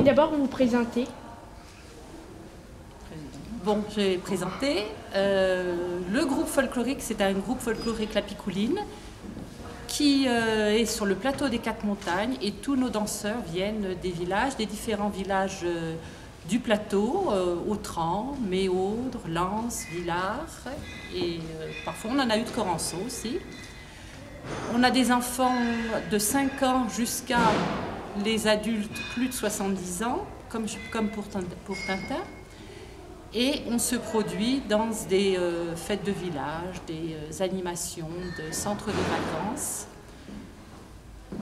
d'abord vous présenter? Bon, je vais présenter. Le groupe folklorique, c'est un groupe folklorique La Picouline qui est sur le plateau des Quatre Montagnes, et tous nos danseurs viennent des villages, des différents villages du plateau, Autran, Méaudre, Lens, Villars, et parfois on en a eu de Corançon aussi. On a des enfants de 5 ans jusqu'à les adultes plus de 70 ans, comme pour Tintin. Et on se produit dans des fêtes de village, des animations, de centres de vacances.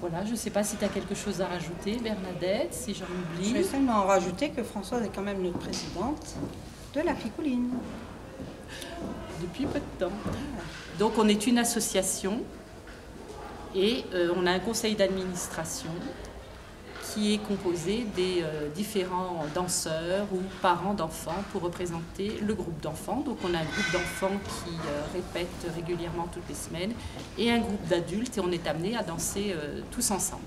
Voilà, je ne sais pas si tu as quelque chose à rajouter, Bernadette, si j'en oublie. Je vais seulement rajouter que Françoise est quand même notre présidente de La Picouline. Depuis peu de temps. Donc on est une association et on a un conseil d'administration qui est composé des différents danseurs ou parents d'enfants pour représenter le groupe d'enfants. Donc on a un groupe d'enfants qui répète régulièrement toutes les semaines et un groupe d'adultes, et on est amené à danser tous ensemble.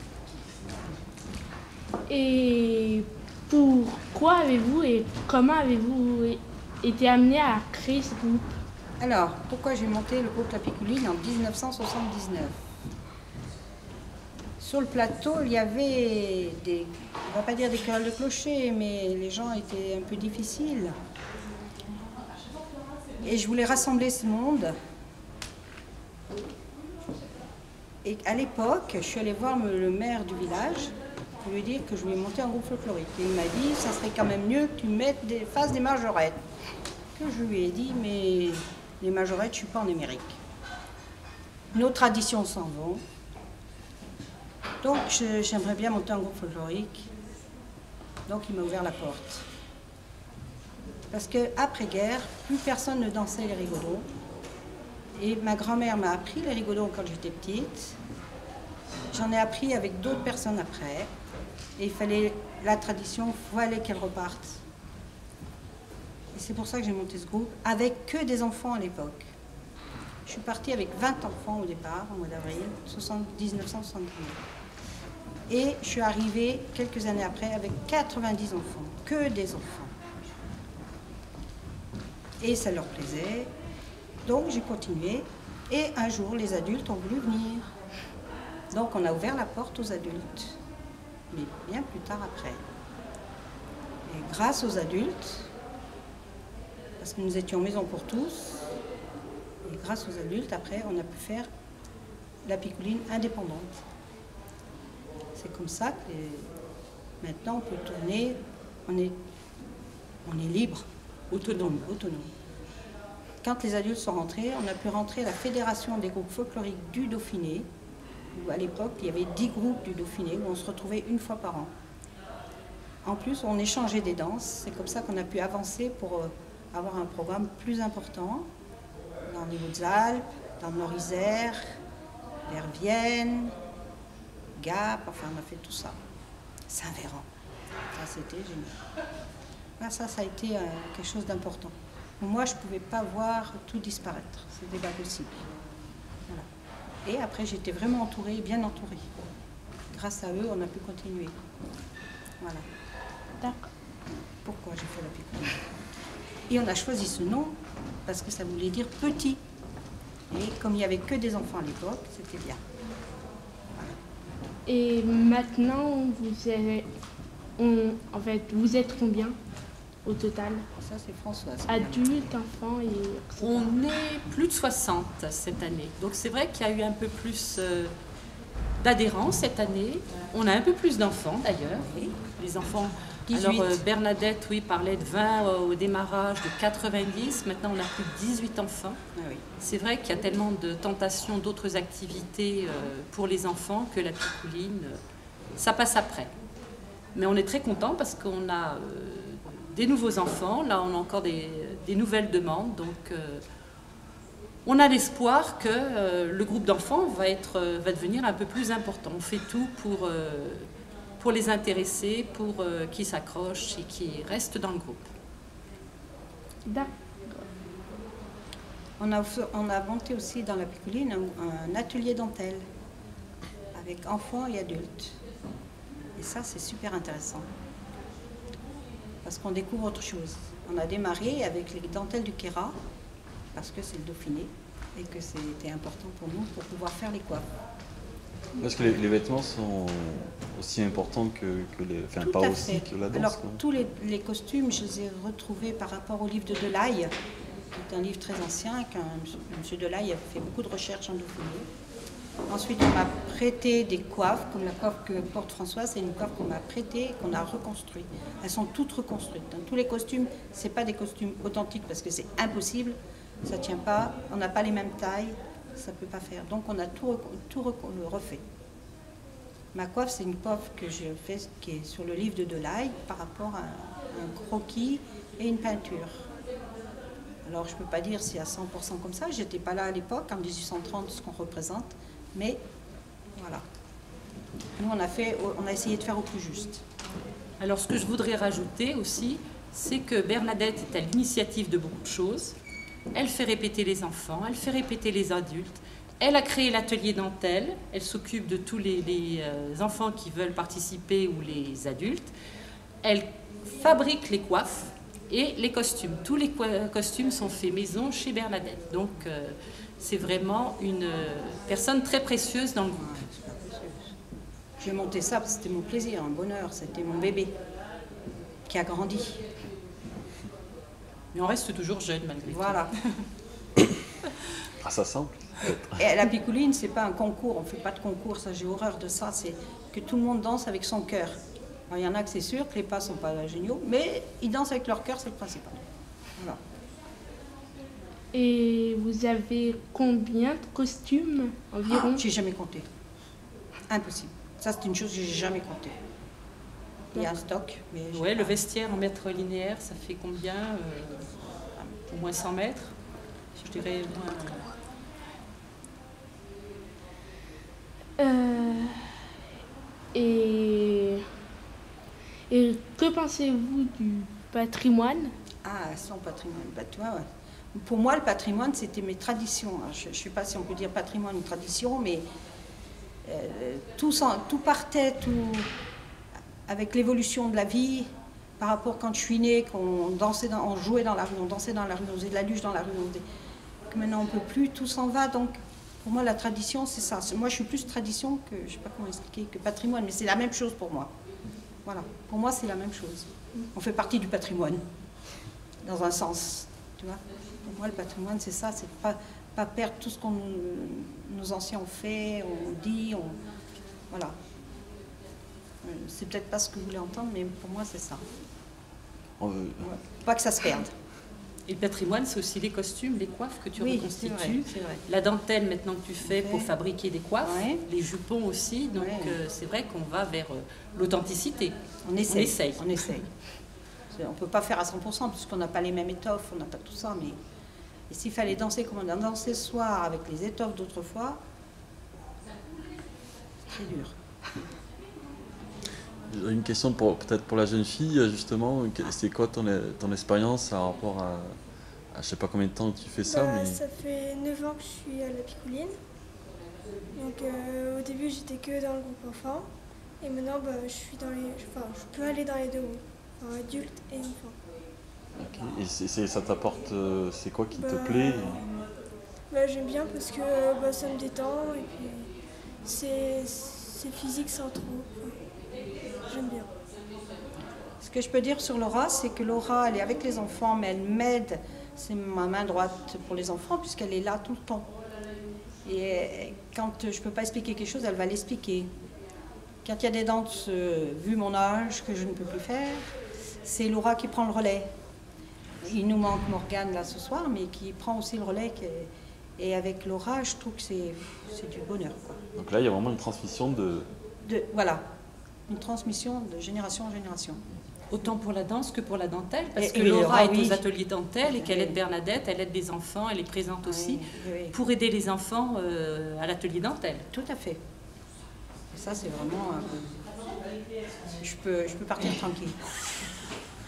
Et pourquoi avez-vous et comment avez-vous été amené à créer ce groupe? Alors, pourquoi j'ai monté le groupe La Picouline en 1979? Sur le plateau, il y avait des, on ne va pas dire des chorales de clocher, mais les gens étaient un peu difficiles. Et je voulais rassembler ce monde. Et à l'époque, je suis allée voir le maire du village pour lui dire que je voulais monter un groupe folklorique. Et il m'a dit, ça serait quand même mieux que tu fasses des majorettes. Que je lui ai dit, mais les majorettes, je ne suis pas en Amérique. Nos traditions s'en vont. Donc j'aimerais bien monter un groupe folklorique. Donc il m'a ouvert la porte. Parce qu'après-guerre, plus personne ne dansait les rigodons. Et ma grand-mère m'a appris les rigodons quand j'étais petite. J'en ai appris avec d'autres personnes après. Et il fallait, la tradition, il fallait qu'elle reparte. Et c'est pour ça que j'ai monté ce groupe, avec que des enfants à l'époque. Je suis partie avec 20 enfants au départ, au mois d'avril 1979. Et je suis arrivée quelques années après avec 90 enfants, que des enfants. Et ça leur plaisait. Donc j'ai continué. Et un jour, les adultes ont voulu venir. Donc on a ouvert la porte aux adultes, mais bien plus tard après. Et grâce aux adultes, parce que nous étions maison pour tous, et grâce aux adultes, après, on a pu faire La Picouline indépendante. C'est comme ça que maintenant on peut tourner, on est libre, autonome. Quand les adultes sont rentrés, on a pu rentrer à la Fédération des groupes folkloriques du Dauphiné, où à l'époque il y avait 10 groupes du Dauphiné, où on se retrouvait une fois par an. En plus, on échangeait des danses, c'est comme ça qu'on a pu avancer pour avoir un programme plus important dans les Hautes-Alpes, dans le Nord-Isère, vers Vienne, Gap, enfin on a fait tout ça. Saint-Véran, ça c'était génial. Ah, ça a été quelque chose d'important. Moi je ne pouvais pas voir tout disparaître, c'était pas possible. Voilà. Et après j'étais vraiment entourée, bien entourée. Grâce à eux on a pu continuer. Voilà. D'accord. Pourquoi j'ai fait La Picouline? Et on a choisi ce nom parce que ça voulait dire petit. Et comme il n'y avait que des enfants à l'époque, c'était bien. Et maintenant, vous êtes combien au total? Ça, c'est Françoise. Adultes, enfants et... On est plus de 60 cette année. Donc c'est vrai qu'il y a eu un peu plus d'adhérents cette année. On a un peu plus d'enfants d'ailleurs. Oui. Les enfants... 18. Alors Bernadette, oui, parlait de 20 au démarrage, de 90. Maintenant, on a plus de 18 enfants. Ah oui. C'est vrai qu'il y a tellement de tentations d'autres activités pour les enfants que La Picouline, ça passe après. Mais on est très content parce qu'on a des nouveaux enfants. Là, on a encore des nouvelles demandes. Donc, on a l'espoir que le groupe d'enfants va devenir un peu plus important. On fait tout pour les intéresser, pour qu'ils s'accrochent et qu'ils restent dans le groupe. D'accord. On a monté aussi dans La Picouline un atelier dentelle avec enfants et adultes. Et ça, c'est super intéressant. parce qu'on découvre autre chose. On a démarré avec les dentelles du Kéra, parce que c'est le Dauphiné, et que c'était important pour nous pour pouvoir faire les coiffes. Est-ce que les vêtements sont aussi importants que les... Enfin, Tout pas à aussi fait. que la danse? Alors, tous les costumes, je les ai retrouvés par rapport au livre de Delaye, qui est un livre très ancien, M. Delaye a fait beaucoup de recherches en Dauphiné. Ensuite, on m'a prêté des coiffes, comme la coiffe que porte Françoise, c'est une coiffe qu'on m'a prêtée et qu'on a reconstruite. Elles sont toutes reconstruites. Dans tous les costumes, ce n'est pas des costumes authentiques parce que c'est impossible, ça ne tient pas, on n'a pas les mêmes tailles, ça ne peut pas faire. Donc on a tout refait. Ma coiffe, c'est une coiffe que je fais qui est sur le livre de Delaye par rapport à un croquis et une peinture. Alors je ne peux pas dire si à 100% comme ça, je n'étais pas là à l'époque, en 1830, ce qu'on représente, mais voilà. Nous, on a essayé de faire au plus juste. Alors, ce que je voudrais rajouter aussi, c'est que Bernadette est à l'initiative de beaucoup de choses. Elle fait répéter les enfants, elle fait répéter les adultes. Elle a créé l'atelier dentelle. Elle s'occupe de tous les enfants qui veulent participer ou les adultes. Elle fabrique les coiffes et les costumes. Tous les costumes sont faits maison chez Bernadette. Donc, c'est vraiment une personne très précieuse dans le groupe. J'ai monté ça parce que c'était mon plaisir, un bonheur. C'était mon bébé qui a grandi. Mais on reste toujours jeune malgré Voilà. Ah, ça semble. Et la picouline, c'est pas un concours. On fait pas de concours. Ça, j'ai horreur de ça. C'est que tout le monde danse avec son cœur. Alors, il y en a que c'est sûr que les pas sont pas géniaux, mais ils dansent avec leur cœur, c'est le principal. Voilà. Et vous avez combien de costumes environ? J'ai jamais compté. Impossible. Ça, c'est une chose que j'ai jamais compté. Il y a un stock, mais... Ouais, le vestiaire en mètres linéaires, ça fait combien au moins 100 mètres. Je dirais Et que pensez-vous du patrimoine? Ah, son patrimoine. Bah, tu vois, ouais. Pour moi, le patrimoine, c'était mes traditions. Je ne sais pas si on peut dire patrimoine ou tradition, mais tout partait avec l'évolution de la vie. Par rapport quand je suis née, qu'on jouait dans la rue, on dansait dans la rue, on faisait de la luge dans la rue. Que maintenant, on ne peut plus, tout s'en va. Donc, pour moi, la tradition, c'est ça. Moi, je suis plus tradition que, je ne sais pas comment expliquer, que patrimoine, mais c'est la même chose pour moi. Voilà. Pour moi, c'est la même chose. On fait partie du patrimoine, dans un sens. Tu vois ? Pour moi, le patrimoine, c'est ça, c'est pas perdre tout ce que nos anciens ont fait, ont dit, voilà. C'est peut-être pas ce que vous voulez entendre, mais pour moi, c'est ça. Ouais. Pas que ça se perde. Et le patrimoine, c'est aussi les costumes, les coiffes que tu reconstitues. C'est vrai. La dentelle, maintenant que tu fais pour fabriquer des coiffes, ouais. Les jupons aussi. Donc, c'est vrai qu'on va vers l'authenticité. On essaye. On ne peut pas faire à 100% puisqu'on n'a pas les mêmes étoffes, on n'a pas tout ça. Mais et s'il fallait danser comme on a dansé ce soir avec les étoffes d'autrefois, c'est dur. Une question peut-être pour la jeune fille, justement. C'est quoi ton expérience par rapport à je ne sais pas combien de temps tu fais ça, mais... Ça fait 9 ans que je suis à la Picouline. Donc au début, j'étais que dans le groupe enfant. Et maintenant, je peux aller dans les deux groupes, adulte et enfant. Okay. Et ça t'apporte... c'est quoi qui te plaît? J'aime bien parce que ça me détend et puis c'est physique sans trop. J'aime bien. Ce que je peux dire sur Laura, c'est que Laura, elle est avec les enfants, mais elle m'aide. C'est ma main droite pour les enfants, puisqu'elle est là tout le temps. Et quand je ne peux pas expliquer quelque chose, elle va l'expliquer. Quand il y a des danses, vu mon âge, que je ne peux plus faire, c'est Laura qui prend le relais. Il nous manque Morgane là ce soir, mais qui prend aussi le relais. Et avec Laura, je trouve que c'est du bonheur, quoi. Donc là, il y a vraiment une transmission voilà, une transmission de génération en génération. Autant pour la danse que pour la dentelle, parce que Laura est aux ateliers dentelle et qu'elle aide Bernadette, elle aide les enfants, elle est présente aussi pour aider les enfants à l'atelier dentelle. Tout à fait. Et ça, c'est vraiment... je peux partir tranquille.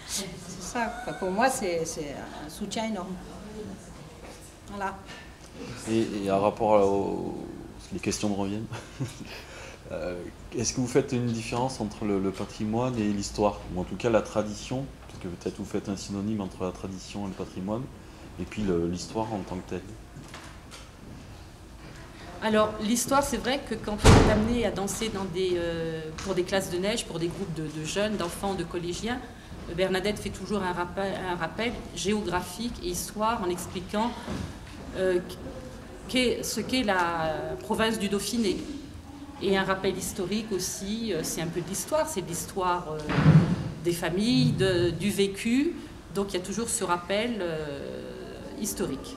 C'est ça. Enfin, pour moi, c'est un soutien énorme. Voilà. Et en rapport les questions me reviennent. Est-ce que vous faites une différence entre le patrimoine et l'histoire, ou en tout cas la tradition, parce que peut-être vous faites un synonyme entre la tradition et le patrimoine, et puis l'histoire en tant que telle? Alors, l'histoire, c'est vrai que quand on est amené à danser pour des classes de neige, pour des groupes de jeunes, d'enfants, de collégiens, Bernadette fait toujours un rappel géographique et histoire en expliquant ce qu'est la province du Dauphiné. Et un rappel historique aussi, c'est un peu de l'histoire, c'est de l'histoire des familles, du vécu. Donc il y a toujours ce rappel historique.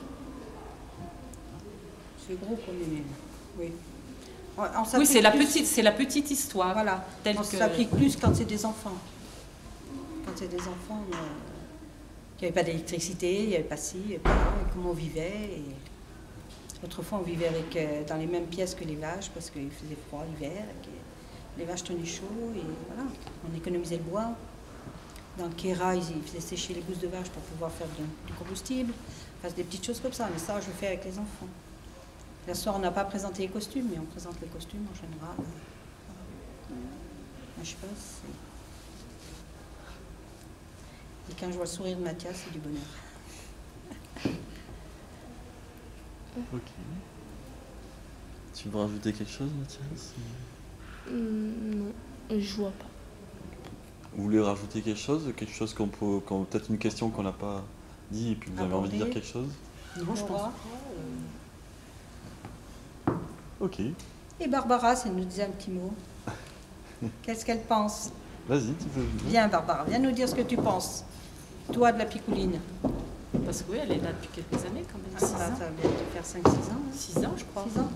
C'est gros comme les... Oui. Oui, c'est la petite histoire. Voilà. On s'applique plus quand c'est des enfants. Quand c'est des enfants, il n'y avait pas d'électricité, il n'y avait pas ci, il n'y avait pas là, et comment on vivait. Et... Autrefois, on vivait dans les mêmes pièces que les vaches parce qu'il faisait froid l'hiver, les vaches tenaient chaud et voilà. On économisait le bois. Dans le Kéra, ils faisaient sécher les gousses de vache pour pouvoir faire du combustible. Enfin, des petites choses comme ça, mais ça, je le fais avec les enfants. La soir, on n'a pas présenté les costumes, mais on présente les costumes en général. Moi, je passe. Et quand je vois le sourire de Mathias, c'est du bonheur. Ok. Tu veux rajouter quelque chose, Mathias? Non, je vois pas. Vous voulez rajouter quelque chose qu'on peut, peut-être une question qu'on n'a pas dit et puis vous avez envie de dire quelque chose? Non, je pense. Ok. Et Barbara, si elle nous disait un petit mot. Qu'est-ce qu'elle pense? Vas-y, tu peux. Viens, Barbara, viens nous dire ce que tu penses. Toi, de la Picouline. Parce que oui, elle est là depuis quelques années quand même. 6 Ça ans. va bientôt faire 5-6 ans. 6 ans, je crois. 6 ans.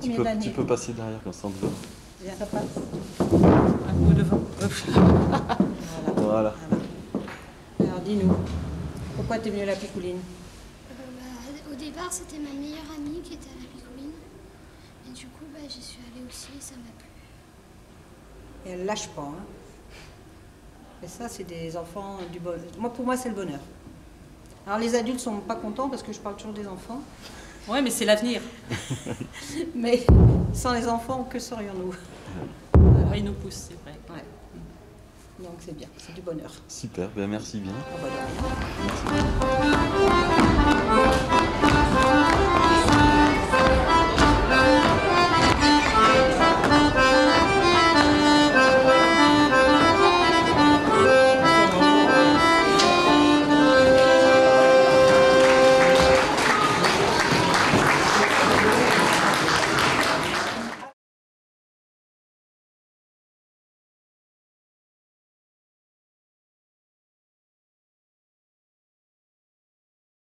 Tu Combien d'années? peux passer derrière comme ça. Viens, ça passe. Un peu devant. Voilà. Alors, dis-nous, pourquoi tu es venue à la Picouline? Au départ, c'était ma meilleure amie qui était à la Picouline. Et du coup, j'y suis allée aussi et ça m'a plu. Et elle lâche pas. Hein. Et ça, c'est des enfants du bonheur. Pour moi, c'est le bonheur. Alors, les adultes sont pas contents parce que je parle toujours des enfants. Oui, mais c'est l'avenir. Mais sans les enfants, que serions-nous? Oui, ils nous poussent, c'est vrai. Ouais. Donc, c'est bien, c'est du bonheur. Super, ben merci bien. Ah, bah, de rien. Merci.